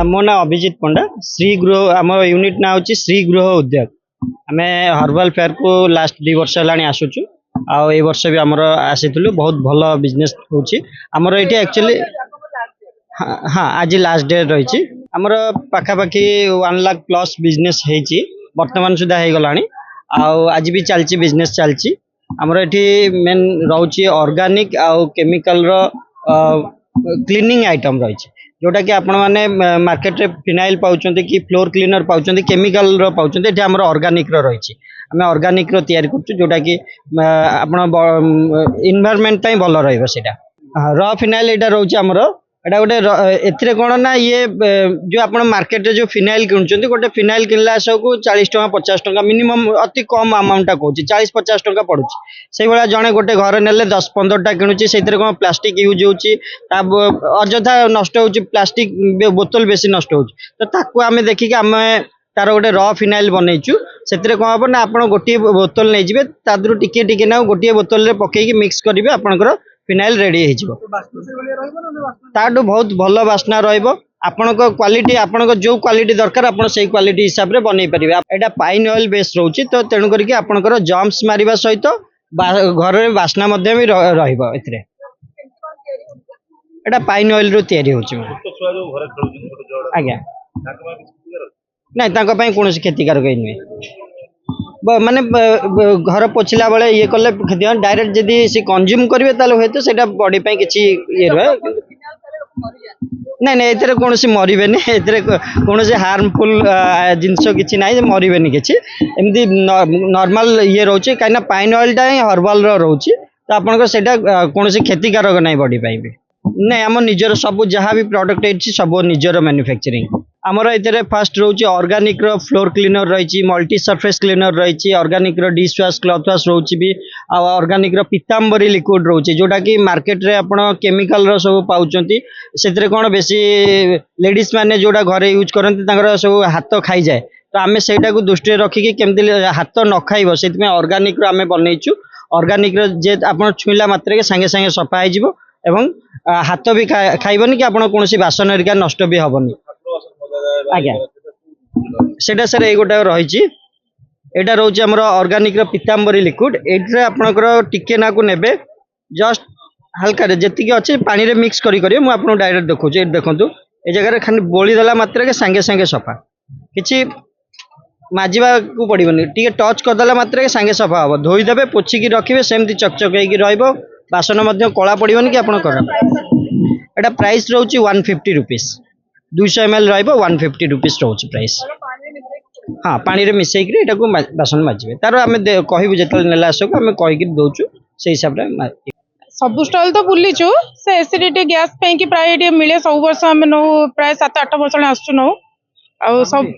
मो ना अभिजित पंडा श्री गृह आम यूनिट ना हूँ श्री गृह उद्योग आम हर्बाल फेयर को लास्ट 2 वर्ष है आसुचु आउ ए वर्ष भी आमर आसीलु बहुत भल बिजनेस होमर ये एक्चुअली हाँ आज लास्ट डे रही आमर पाखापाखि 1 लाख प्लस बिजनेस होती बर्तमान सुधा हो गला आज भी चलती बिजनेस चलती आमर ये मेन रोचे ऑर्गेनिक आउ केमिकल रो क्लीनिंग आइटम रही जोटा कि आपण मैंने मार्केट रे फिनाइल पाउछन कि फ्लोर क्लीनर पाउछन केमिकल रो पाउछन एठी हमर ऑर्गेनिक रो रही आम ऑर्गेनिक रो तैयारी करछु जोटा कि आपण एनवायरनमेंट ताई भलो रहइबो सेटा रॉ फिनाइल एटा रहउछि हमर एटा गोटे एथिरे कोन ना ये जो आपण मार्केट रे जो फिनाइल किनुछन गोटे फिनाइल किनला सबको 40 टका 50 टका मिनिमम अति कम अमाउंट कहूँ 40-50 टका पड़ुछि से भाया जड़े गोटे घर नेले 10-15 टा किणुची से कौन प्लास्टिक यूज होची अଯଥା नष्ट होची प्लास्टिक बोतल बेसी नष्ट होची तो ताकू आम देखिक आम तार गोटे रॉ फिनाइल बनईचु से कौन हम ना आप गोटे बोतल नहीं जाए तादू टिके टिके ना गोटे बोतल पकईकि मिक्स करेंगे आपंकर फिनाइल रेडी हो बहुत भल बास्ना आपण क्वालिटी आपण जो क्वालिटी दरकार आप क्वालिटी हिसाब से बनई पारे यहाँ पाइन ऑयल बेस रोचे तो तेणु करके आपंकर जम्प्स मारिबा सहित घर में बास्ना भी एटा पाइन ऑयल रो तैयारी होची आज्ञा नहीं कौन क्षतिकारक नुहे माने घर पोछला बेले ये कले डायरेक्ट जदि सी कंज्यूम करेंगे ताले तो सेटा बॉडी पे किछि ये रहे नहीं नहीं एतरे कौन मरबे कौन हार्मफुल जिनस किसी ना मरबे किसी एमती नॉर्मल ये रोचे कहीं पाइन ऑयलटा ही हर्बाल रोचे तो आपंकर से कौन क्षतिकारक ना बॉडी पे भी नहीं आम निजर सब जहाँ भी प्रोडक्ट है सब निजर मैन्युफैक्चरिंग आमर ये फास्ट रोचे ऑर्गेनिक रो फ्लोर क्लीनर रही मल्टी सरफेस क्लीनर रही ऑर्गेनिक रो डिश वाश क्लॉथ वाश रोचे भी ऑर्गेनिक रो पीतांबरी लिक्विड रोचे जोटा कि मार्केट रे आपण केमिकल रो सब पाउचंती से कौन बेसी लेडीज माने जोटा घरे यूज करते सब हाथ खाई जाए तो आम सेटा को दृष्टि रखिकी केमती हाथ न खाइब से ऑर्गेनिक रो आम बनईचु ऑर्गेनिक रो जे आप छुईला मात्र संगे संगे सफा हो एवं हाथ भी खाइबनी कि आपन कौन बासन हरिका नष्ट भी हेनी आज्ञा सेटा सर ये गोटे रही यहाँ रोचे आमर ऑर्गेनिक पीतांबरी लिक्विड ये आपंकर टिके ना को नेबे जस्ट हल्का जी अच्छे पानी रे मिक्स करेंगे मुझे आपको डायरेक्ट देखो ये देखूँ ये जगह खाली बोलीदेला मात्र सांगे सांगे सफा कि माजिबा को पड़ोनी टी टच करदेला मात्र सांगे सफा हम धोईदेवे पोछिकी रखिए सेमती चकचक हो बासन कला पड़ोनी कि आप एटा प्राइस रोचे 150 रुपीस 200 ml रही 150 रुपीस रोचे प्राइस हाँ पानी रे मिसेक को बासन माजिबे तार आम कहूँ जो नेला आसक आम कहीकि दौचु से हिसाब से सब स्टल तो बुलीचु से एसिडिटी गैस पे प्राय मिले सब वर्ष आम नौ प्राय 7-8 वर्ष आसचु नौ आ सब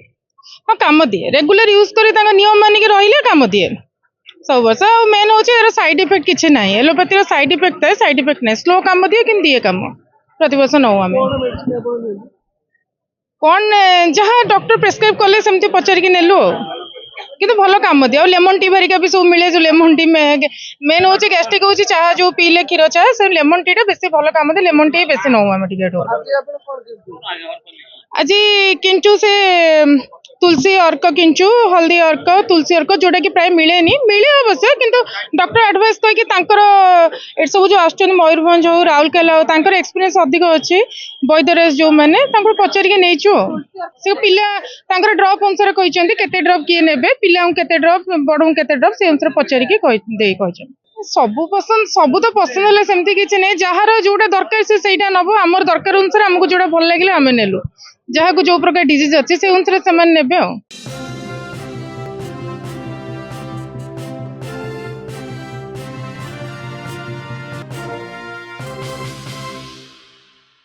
हाँ कम दिए रेगुलर यूज कर नियम मानिक रही कम दिए सब वर्ष मेन हूँ साइड इफेक्ट किसी ना एलोपैथी साइड इफेक्ट है साइड इफेक्ट नहीं स्लो कम दिए कि दिए कम प्रति वर्ष नौ आम कौन जहाँ डॉक्टर प्रेस्क्राइब कले सेमती पचारिकी नेलु किंतु भल कम दिए लेमन टी भरिका भी सब मिले जो लेमन टी मेन हूँ गैस्ट्रिक हूँ चाह जो पीले क्षीर चाह से लेमन टी बेसी भल कम दिए लेमन टी बेसी नौ आम टिके आज किंचु से तुलसी अर्क किंचु हल्दी अर्क तुलसी अर्क जोटा कि प्राय मिले मिले अवश्य किंतु डॉक्टर एडवाइस कहीकि सब जो आस मयूरभंज हो राउरकेला हो एक्सपीरियंस अधिक अच्छी वैद्यराज जो मैंने पचारिक नहींचु से पिला ड्रप अनुसार कहते केते ड्रप किए ने पिला केते ड्रप बड़ केते ड्रप से अनुसार पचारिक सबू पसंद सबू तो पसंद है सेमती किसी नहीं जार जोटा दरकार से नब आम दरकार अनुसार आमको जोटा भल लगे आम नेलु जहाँ को जो प्रकार डिजीज अच्छे से अनुसार से नेबे।